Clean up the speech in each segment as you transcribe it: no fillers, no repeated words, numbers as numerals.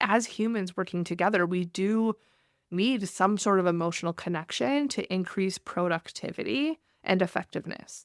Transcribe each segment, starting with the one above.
as humans working together, we do need some sort of emotional connection to increase productivity and effectiveness.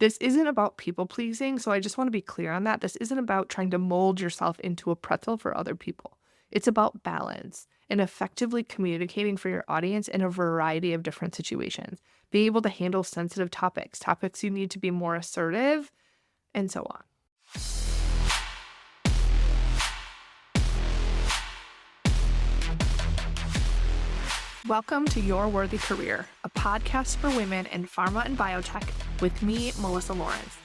This isn't about people pleasing, so I just want to be clear on that. This isn't about trying to mold yourself into a pretzel for other people. It's about balance and effectively communicating for your audience in a variety of different situations. Being able to handle sensitive topics you need to be more assertive, and so on. Welcome to Your Worthy Career, a podcast for women in pharma and biotech with me, Melissa Lawrence.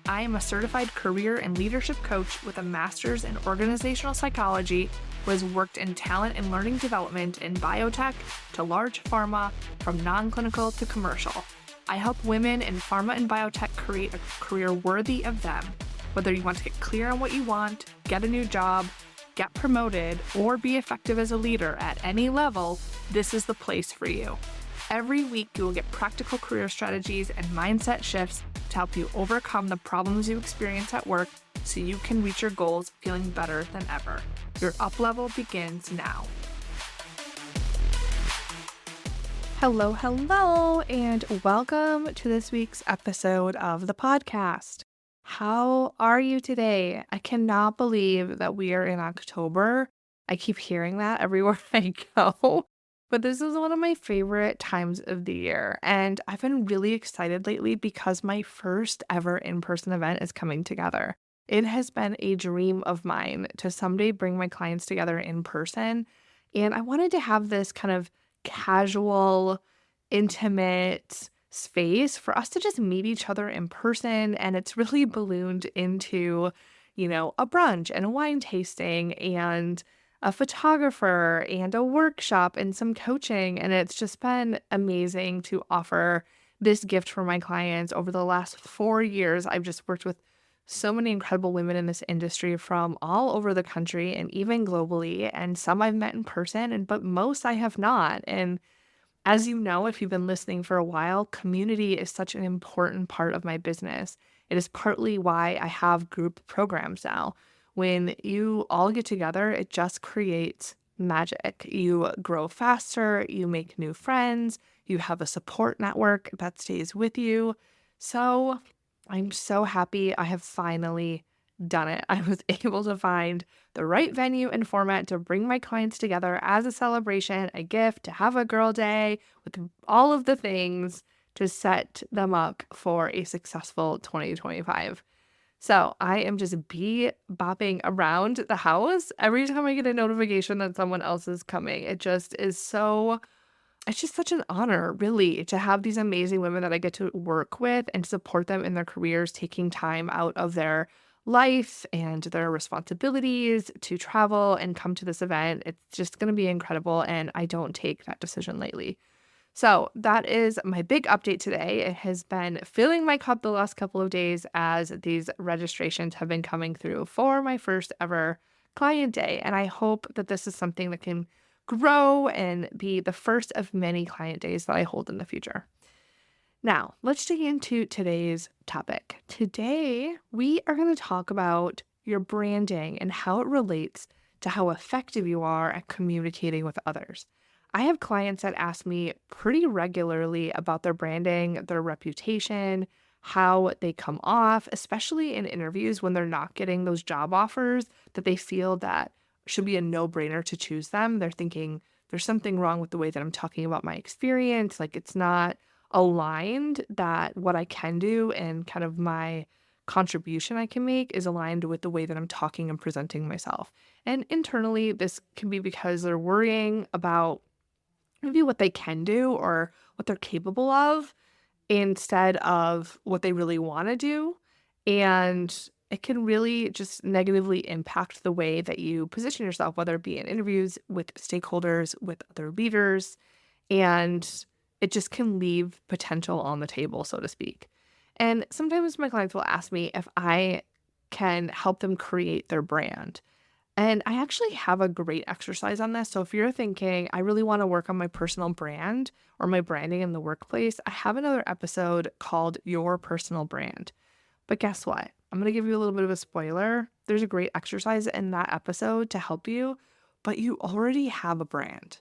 I am a certified career and leadership coach with a master's in organizational psychology who has worked in talent and learning development in biotech to large pharma, from non-clinical to commercial. I help women in pharma and biotech create a career worthy of them. Whether you want to get clear on what you want, get a new job, get promoted, or be effective as a leader at any level, this is the place for you. Every week, you will get practical career strategies and mindset shifts to help you overcome the problems you experience at work so you can reach your goals feeling better than ever. Your up-level begins now. Hello, and welcome to this week's episode of the podcast. How are you today? I cannot believe that we are in October. I keep hearing that everywhere I go. But this is one of my favorite times of the year. And I've been really excited lately because my first ever in-person event is coming together. It has been a dream of mine to someday bring my clients together in person. And I wanted to have this kind of casual, intimate space for us to just meet each other in person. And it's really ballooned into, a brunch and a wine tasting and a photographer and a workshop and some coaching. And it's just been amazing to offer this gift for my clients. Over the last 4 years, I've just worked with so many incredible women in this industry from all over the country and even globally. And some I've met in person, but most I have not. And as you know, if you've been listening for a while, community is such an important part of my business. It is partly why I have group programs now. When you all get together, it just creates magic. You grow faster, you make new friends, you have a support network that stays with you. So I'm so happy I have finally done it. I was able to find the right venue and format to bring my clients together as a celebration, a gift, to have a girl day with all of the things to set them up for a successful 2025. So I am just bopping around the house every time I get a notification that someone else is coming. It's just such an honor, really, to have these amazing women that I get to work with and support them in their careers, taking time out of their life and their responsibilities to travel and come to this event. It's just going to be incredible, and I don't take that decision lightly. So that is my big update today. It has been filling my cup the last couple of days as these registrations have been coming through for my first ever client day. And I hope that this is something that can grow and be the first of many client days that I hold in the future. Now, let's dig into today's topic. Today, we are going to talk about your branding and how it relates to how effective you are at communicating with others. I have clients that ask me pretty regularly about their branding, their reputation, how they come off, especially in interviews when they're not getting those job offers that they feel that should be a no-brainer to choose them. They're thinking there's something wrong with the way that I'm talking about my experience. Like, it's not aligned that what I can do and kind of my contribution I can make is aligned with the way that I'm talking and presenting myself. And internally, this can be because they're worrying about maybe what they can do or what they're capable of instead of what they really want to do. And it can really just negatively impact the way that you position yourself, whether it be in interviews with stakeholders, with other leaders, and it just can leave potential on the table, so to speak. And sometimes my clients will ask me if I can help them create their brand. And I actually have a great exercise on this. So if you're thinking, I really want to work on my personal brand or my branding in the workplace, I have another episode called Your Personal Brand. But guess what? I'm going to give you a little bit of a spoiler. There's a great exercise in that episode to help you. but you already have a brand.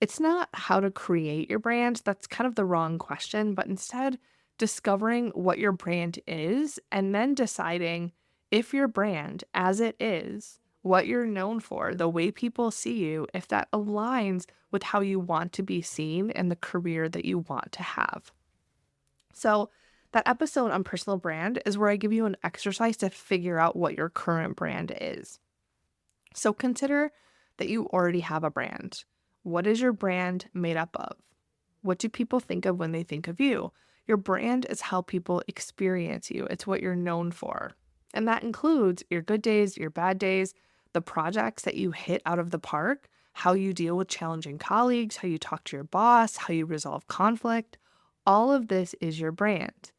It's not how to create your brand. That's kind of the wrong question, but instead discovering what your brand is and then deciding if your brand as it is, what you're known for, the way people see you, if that aligns with how you want to be seen and the career that you want to have. So, that episode on personal brand is where I give you an exercise to figure out what your current brand is. So, consider that you already have a brand. What is your brand made up of? What do people think of when they think of you? Your brand is how people experience you, it's what you're known for. And that includes your good days, your bad days, the projects that you hit out of the park, how you deal with challenging colleagues, how you talk to your boss, how you resolve conflict. All of this is your brand.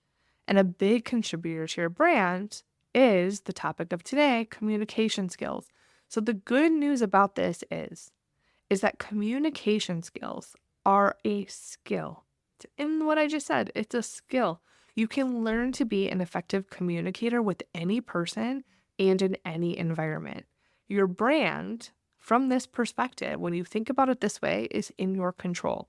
And a big contributor to your brand is the topic of today, communication skills. So the good news about this is that communication skills are a skill. In what I just said, it's a skill. You can learn to be an effective communicator with any person and in any environment. Your brand, from this perspective, when you think about it this way, is in your control.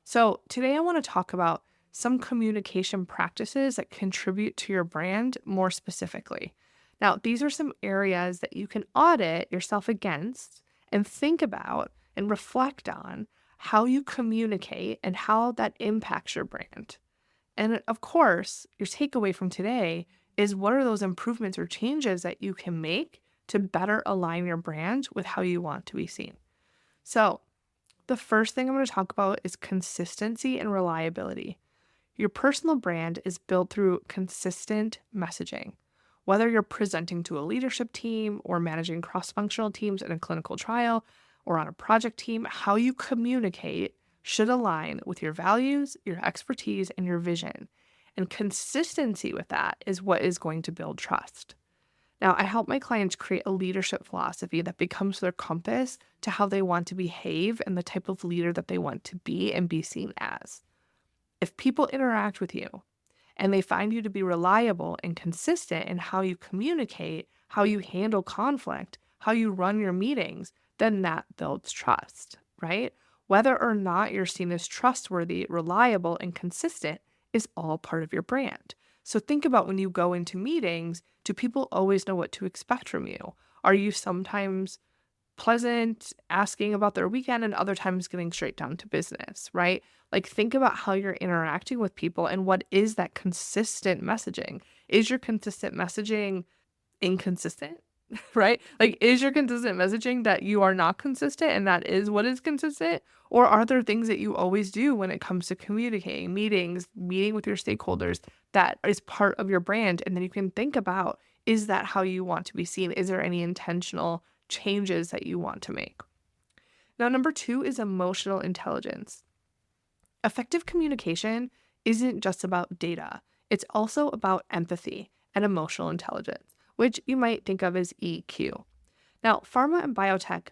So today I want to talk about some communication practices that contribute to your brand more specifically. Now, these are some areas that you can audit yourself against and think about and reflect on how you communicate and how that impacts your brand. And of course, your takeaway from today is what are those improvements or changes that you can make to better align your brand with how you want to be seen. So, the first thing I'm going to talk about is consistency and reliability. Your personal brand is built through consistent messaging. Whether you're presenting to a leadership team or managing cross-functional teams in a clinical trial or on a project team, how you communicate should align with your values, your expertise, and your vision. And consistency with that is what is going to build trust. Now, I help my clients create a leadership philosophy that becomes their compass to how they want to behave and the type of leader that they want to be and be seen as. If people interact with you and they find you to be reliable and consistent in how you communicate, how you handle conflict, how you run your meetings, then that builds trust, right? Whether or not you're seen as trustworthy, reliable, and consistent is all part of your brand. So think about when you go into meetings, do people always know what to expect from you? Are you sometimes pleasant, asking about their weekend, and other times getting straight down to business, right? Like think about how you're interacting with people and what is that consistent messaging? Is your consistent messaging inconsistent? Right? Like, is your consistent messaging that you are not consistent and that is what is consistent? Or are there things that you always do when it comes to communicating, meeting with your stakeholders that is part of your brand? And then you can think about, is that how you want to be seen? Is there any intentional changes that you want to make? Now, number 2 is emotional intelligence. Effective communication isn't just about data. It's also about empathy and emotional intelligence, which you might think of as EQ. Now, pharma and biotech,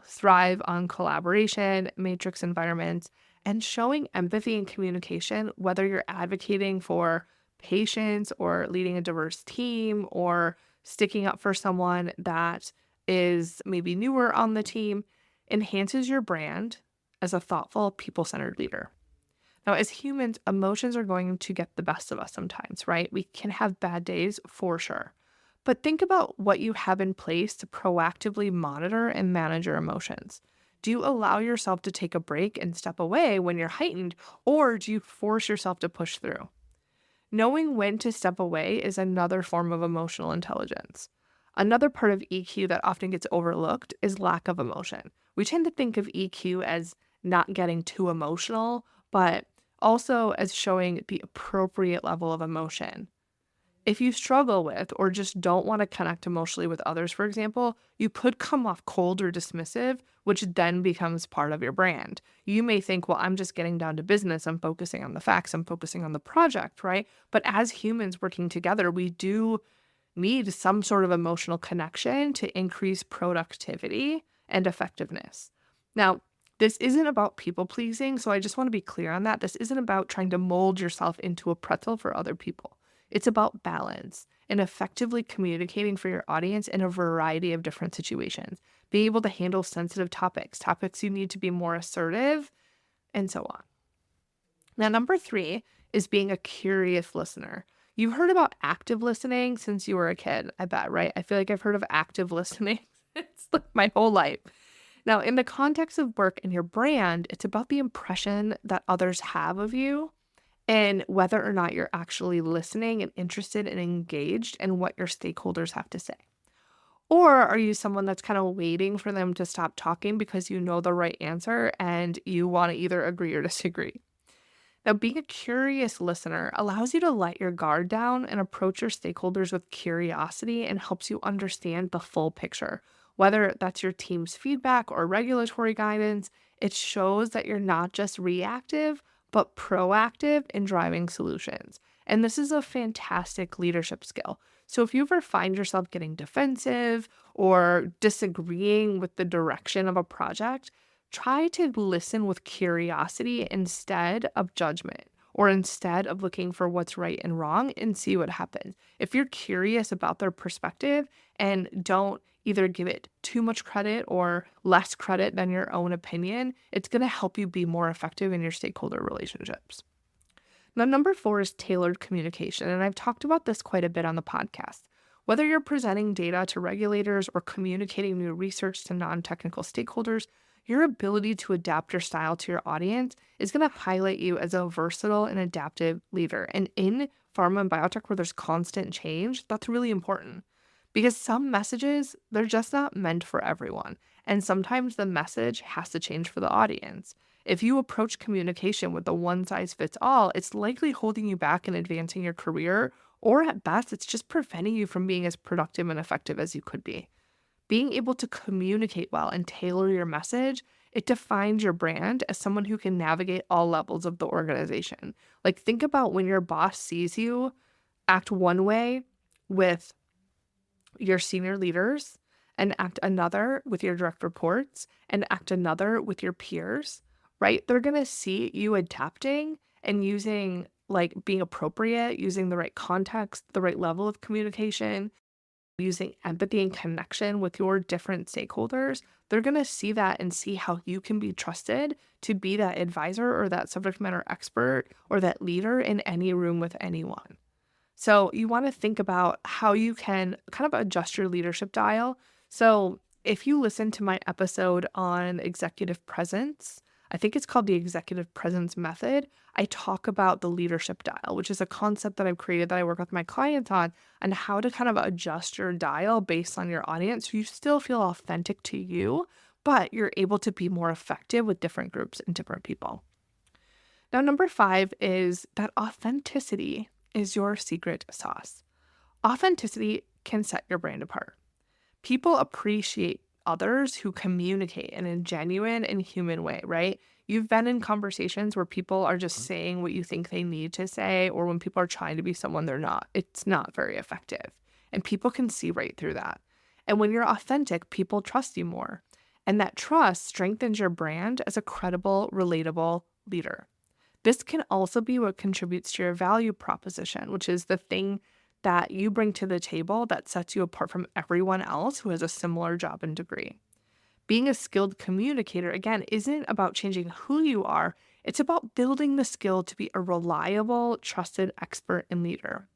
thrive on collaboration, matrix environments, and showing empathy and communication, whether you're advocating for patients or leading a diverse team or sticking up for someone that is maybe newer on the team, enhances your brand as a thoughtful, people-centered leader. Now, as humans, emotions are going to get the best of us sometimes, right? We can have bad days for sure. But think about what you have in place to proactively monitor and manage your emotions. Do you allow yourself to take a break and step away when you're heightened, or do you force yourself to push through? Knowing when to step away is another form of emotional intelligence. Another part of EQ that often gets overlooked is lack of emotion. We tend to think of EQ as not getting too emotional, but also as showing the appropriate level of emotion. If you struggle with or just don't want to connect emotionally with others, for example, you could come off cold or dismissive, which then becomes part of your brand. You may think, well, I'm just getting down to business. I'm focusing on the facts. I'm focusing on the project, right? But as humans working together, we do need some sort of emotional connection to increase productivity and effectiveness. Now, this isn't about people pleasing, so I just want to be clear on that. This isn't about trying to mold yourself into a pretzel for other people. It's about balance and effectively communicating for your audience in a variety of different situations, being able to handle sensitive topics you need to be more assertive, and so on. Now, number 3 is being a curious listener. You've heard about active listening since you were a kid, I bet, right? I feel like I've heard of active listening. It's like my whole life. Now, in the context of work and your brand, it's about the impression that others have of you and whether or not you're actually listening and interested and engaged in what your stakeholders have to say. Or are you someone that's kind of waiting for them to stop talking because you know the right answer and you want to either agree or disagree? Now, being a curious listener allows you to let your guard down and approach your stakeholders with curiosity and helps you understand the full picture. Whether that's your team's feedback or regulatory guidance, it shows that you're not just reactive, but proactive in driving solutions. And this is a fantastic leadership skill. So if you ever find yourself getting defensive or disagreeing with the direction of a project, try to listen with curiosity instead of judgment, or instead of looking for what's right and wrong, and see what happens. If you're curious about their perspective and don't either give it too much credit or less credit than your own opinion, it's going to help you be more effective in your stakeholder relationships. Now, number 4 is tailored communication, and I've talked about this quite a bit on the podcast. Whether you're presenting data to regulators or communicating new research to non-technical stakeholders, your ability to adapt your style to your audience is going to highlight you as a versatile and adaptive leader. And in pharma and biotech, where there's constant change, that's really important because some messages, they're just not meant for everyone. And sometimes the message has to change for the audience. If you approach communication with the one-size-fits-all, it's likely holding you back in advancing your career, or at best, it's just preventing you from being as productive and effective as you could be. Being able to communicate well and tailor your message, it defines your brand as someone who can navigate all levels of the organization. Like, think about when your boss sees you act one way with your senior leaders and act another with your direct reports and act another with your peers, right? They're going to see you adapting and using, like, being appropriate, using the right context, the right level of communication, using empathy and connection with your different stakeholders. They're going to see that and see how you can be trusted to be that advisor or that subject matter expert or that leader in any room with anyone. So you want to think about how you can kind of adjust your leadership dial. So if you listen to my episode on executive presence, I think it's called the executive presence method. I talk about the leadership dial, which is a concept that I've created that I work with my clients on how to kind of adjust your dial based on your audience so you still feel authentic to you, but you're able to be more effective with different groups and different people. Now, number 5 is that authenticity is your secret sauce. Authenticity can set your brand apart. People appreciate others who communicate in a genuine and human way, right? You've been in conversations where people are just saying what you think they need to say, or when people are trying to be someone they're not. It's not very effective. And people can see right through that. And when you're authentic, people trust you more. And that trust strengthens your brand as a credible, relatable leader. This can also be what contributes to your value proposition, which is the thing that you bring to the table that sets you apart from everyone else who has a similar job and degree. Being a skilled communicator, again, isn't about changing who you are. It's about building the skill to be a reliable, trusted expert and leader.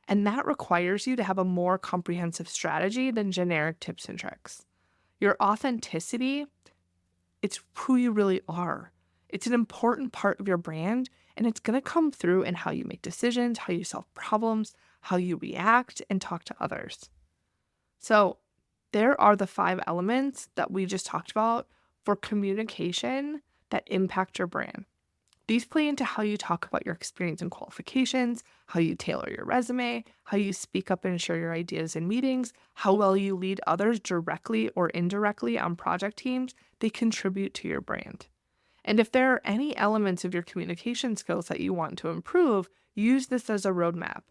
And that requires you to have a more comprehensive strategy than generic tips and tricks. Your authenticity, it's who you really are. It's an important part of your brand, and it's going to come through in how you make decisions, how you solve problems, how you react and talk to others. So there are the 5 elements that we just talked about for communication that impact your brand. These play into how you talk about your experience and qualifications, how you tailor your resume, how you speak up and share your ideas in meetings, how well you lead others directly or indirectly on project teams. They contribute to your brand. And if there are any elements of your communication skills that you want to improve, use this as a roadmap.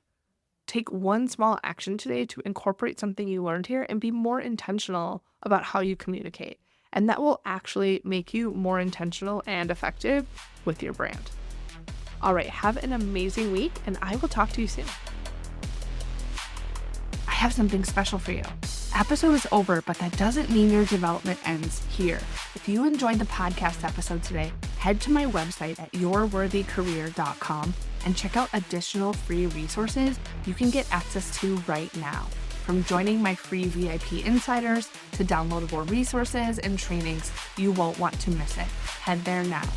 Take one small action today to incorporate something you learned here and be more intentional about how you communicate. And that will actually make you more intentional and effective with your brand. All right, have an amazing week, and I will talk to you soon. have something special for you. Episode is over, but that doesn't mean your development ends here. If you enjoyed the podcast episode today, head to my website at yourworthycareer.com and check out additional free resources you can get access to right now. From joining my free VIP insiders to downloadable resources and trainings, you won't want to miss it. Head there now.